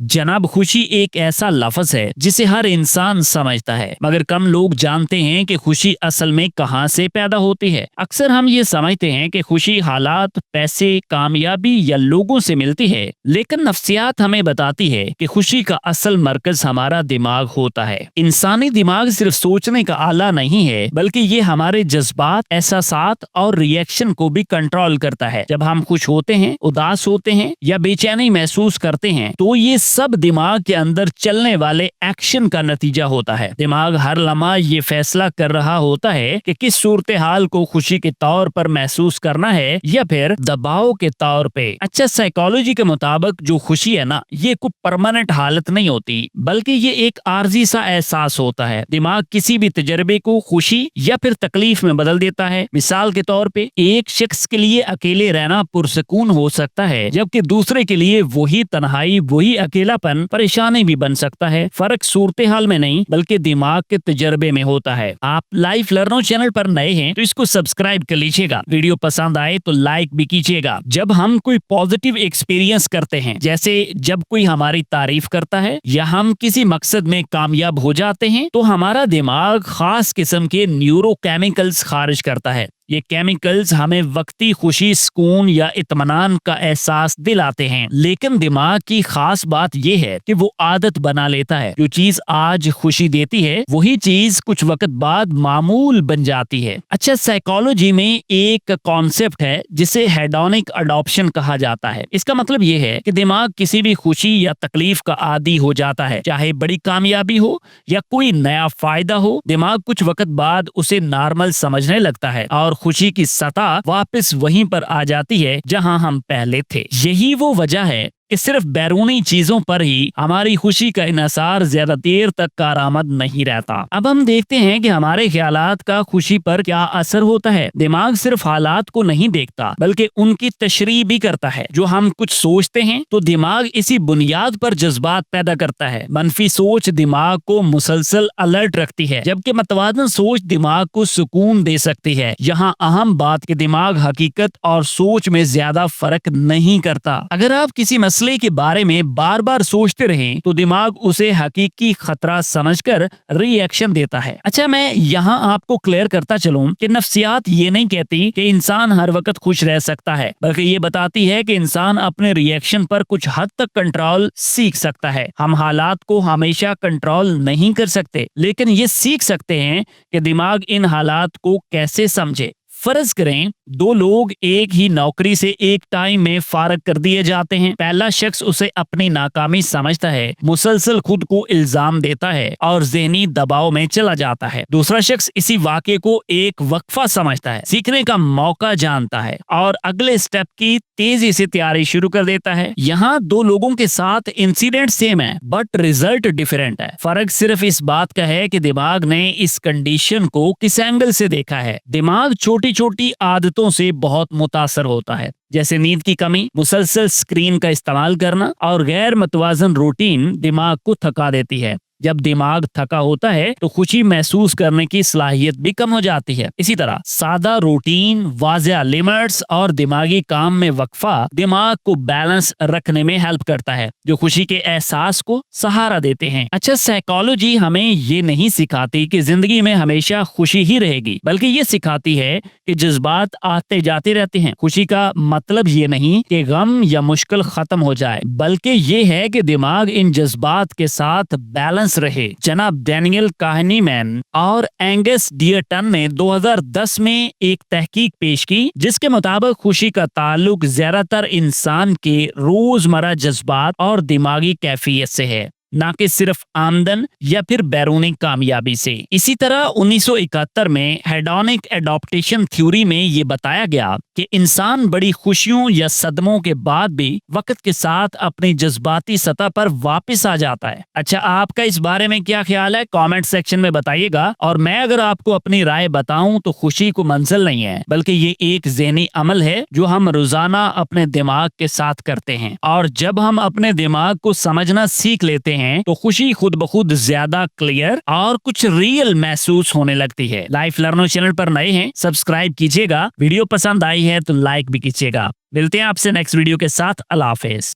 जनाब, खुशी एक ऐसा लफ्ज है जिसे हर इंसान समझता है, मगर कम लोग जानते हैं कि खुशी असल में कहाँ से पैदा होती है। अक्सर हम ये समझते हैं कि खुशी हालात, पैसे, कामयाबी या लोगों से मिलती है, लेकिन नफ्सियात हमें बताती है कि खुशी का असल मरकज हमारा दिमाग होता है। इंसानी दिमाग सिर्फ सोचने का आला नहीं है, बल्कि ये हमारे जज्बात, एहसासात और रिएक्शन को भी कंट्रोल करता है। जब हम खुश होते हैं, उदास होते हैं या बेचैनी महसूस करते हैं, तो ये सब दिमाग के अंदर चलने वाले एक्शन का नतीजा होता है। दिमाग हर लम्हा ये फैसला कर रहा होता है कि किस सूरत हाल को खुशी के तौर पर महसूस करना है या फिर दबाव के तौर पे। अच्छा, साइकोलॉजी के मुताबिक जो खुशी है ना, ये कोई परमानेंट हालत नहीं होती, बल्कि ये एक आर्जी सा एहसास होता है। दिमाग किसी भी तजर्बे को खुशी या फिर तकलीफ में बदल देता है। मिसाल के तौर पे एक शख्स के लिए अकेले रहना पुरसकून हो सकता है, जबकि दूसरे के लिए वही तन्हाई, वही अकेलापन परेशानी भी बन सकता है। फर्क सूरत हाल में नहीं, बल्कि दिमाग के तजर्बे में होता है। आप लाइफ लर्नो चैनल पर नए हैं तो इसको सब्सक्राइब कर लीजिएगा। वीडियो पसंद आए तो लाइक भी कीजिएगा। जब हम कोई पॉजिटिव एक्सपीरियंस करते हैं, जैसे जब कोई हमारी तारीफ करता है या हम किसी मकसद में कामयाब हो जाते हैं, तो हमारा दिमाग खास किस्म के न्यूरोकेमिकल्स खारिज करता है। ये केमिकल्स हमें वक्ती खुशी, सुकून या इत्मीनान का एहसास दिलाते हैं, लेकिन दिमाग की खास बात यह है कि वो आदत बना लेता है। जो चीज आज खुशी देती है, वही चीज कुछ वक्त बाद मामूल बन जाती है। अच्छा, साइकोलॉजी में एक कॉन्सेप्ट है जिसे हेडोनिक अडॉप्शन कहा जाता है। इसका मतलब ये है कि दिमाग किसी भी खुशी या तकलीफ का आदी हो जाता है, चाहे बड़ी कामयाबी हो या कोई नया फायदा हो। दिमाग कुछ वक्त बाद उसे नॉर्मल समझने लगता है और खुशी की सतह वापस वहीं पर आ जाती है जहां हम पहले थे। यही वो वजह है कि सिर्फ बैरूनी चीजों पर ही हमारी खुशी का इन्हिसार ज्यादा देर तक कारआमद नहीं रहता। अब हम देखते हैं कि हमारे ख्यालात का खुशी पर क्या असर होता है। दिमाग सिर्फ हालात को नहीं देखता, बल्कि उनकी तशरीह भी करता है। जो हम कुछ सोचते हैं तो दिमाग इसी बुनियाद पर जज्बात पैदा करता है। मनफी सोच दिमाग को मुसलसल अलर्ट रखती है, जबकि मतवाजन सोच दिमाग को सुकून दे सकती है। यहाँ अहम बात कि दिमाग हकीकत और सोच में ज्यादा फर्क नहीं करता। अगर आप किसी मसले के बारे में बार बार सोचते रहें तो दिमाग उसे हकीकी खतरा समझकर रिएक्शन देता है। अच्छा, मैं यहाँ आपको क्लियर करता चलूं कि नफ्सियात ये नहीं कहती कि इंसान हर वक्त खुश रह सकता है, बल्कि ये बताती है कि इंसान अपने रिएक्शन पर कुछ हद तक कंट्रोल सीख सकता है। हम हालात को हमेशा कंट्रोल नहीं कर सकते, लेकिन ये सीख सकते हैं कि दिमाग इन हालात को कैसे समझे। फर्ज करें दो लोग एक ही नौकरी से एक टाइम में फारग कर दिए जाते हैं। पहला शख्स उसे अपनी नाकामी समझता है, मुसलसल खुद को इल्जाम देता है और ज़हनी दबाव में चला जाता है। दूसरा शख्स इसी वाक़े को एक वक्फा समझता है, सीखने का मौका जानता है और अगले स्टेप की तेजी से तैयारी शुरू कर देता है। यहाँ दो लोगों के साथ इंसिडेंट सेम है, बट रिजल्ट डिफरेंट है। फर्क सिर्फ इस बात का है कि दिमाग ने इस कंडीशन को किस एंगल से देखा है। दिमाग छोटी छोटी आदतों से बहुत मुतासर होता है, जैसे नींद की कमी, मुसलसल स्क्रीन का इस्तेमाल करना और गैर मतवाजन रूटीन दिमाग को थका देती है। जब दिमाग थका होता है तो खुशी महसूस करने की सलाहियत भी कम हो जाती है। इसी तरह सादा रूटीन, वाज़ेह लिमिट्स और दिमागी काम में वक्फा दिमाग को बैलेंस रखने में हेल्प करता है, जो खुशी के एहसास को सहारा देते हैं। अच्छा, साइकोलॉजी हमें ये नहीं सिखाती कि जिंदगी में हमेशा खुशी ही रहेगी, बल्कि ये सिखाती है कि जज्बात आते जाते रहते हैं। खुशी का मतलब ये नहीं कि गम या मुश्किल खत्म हो जाए, बल्कि ये है कि दिमाग इन जज्बात के साथ बैलेंस रहे। जनाब डैनियल काहनीमैन और एंगस डियरटन ने 2010 में एक तहकीक पेश की, जिसके मुताबिक खुशी का ताल्लुक ज्यादातर इंसान के रोजमर्रा जज्बात और दिमागी कैफियत से है, ना कि सिर्फ आमदन या फिर बैरूनी कामयाबी से। इसी तरह 1971 में हेडोनिक एडॉप्टेशन थ्योरी में ये बताया गया कि इंसान बड़ी खुशियों या सदमों के बाद भी वक्त के साथ अपनी जज्बाती सतह पर वापस आ जाता है। अच्छा, आपका इस बारे में क्या ख्याल है? कमेंट सेक्शन में बताइएगा। और मैं अगर आपको अपनी राय बताऊं तो खुशी को मंजिल नहीं है, बल्कि ये एक ज़हनी अमल है जो हम रोजाना अपने दिमाग के साथ करते हैं। और जब हम अपने दिमाग को समझना सीख लेते हैं तो खुशी खुद ब खुद ज्यादा क्लियर और कुछ रियल महसूस होने लगती है। लाइफ लर्नो चैनल पर नए हैं, सब्सक्राइब कीजिएगा। वीडियो पसंद आई है तो लाइक भी कीजिएगा। मिलते हैं आपसे नेक्स्ट वीडियो के साथ। अल्लाह हाफिज।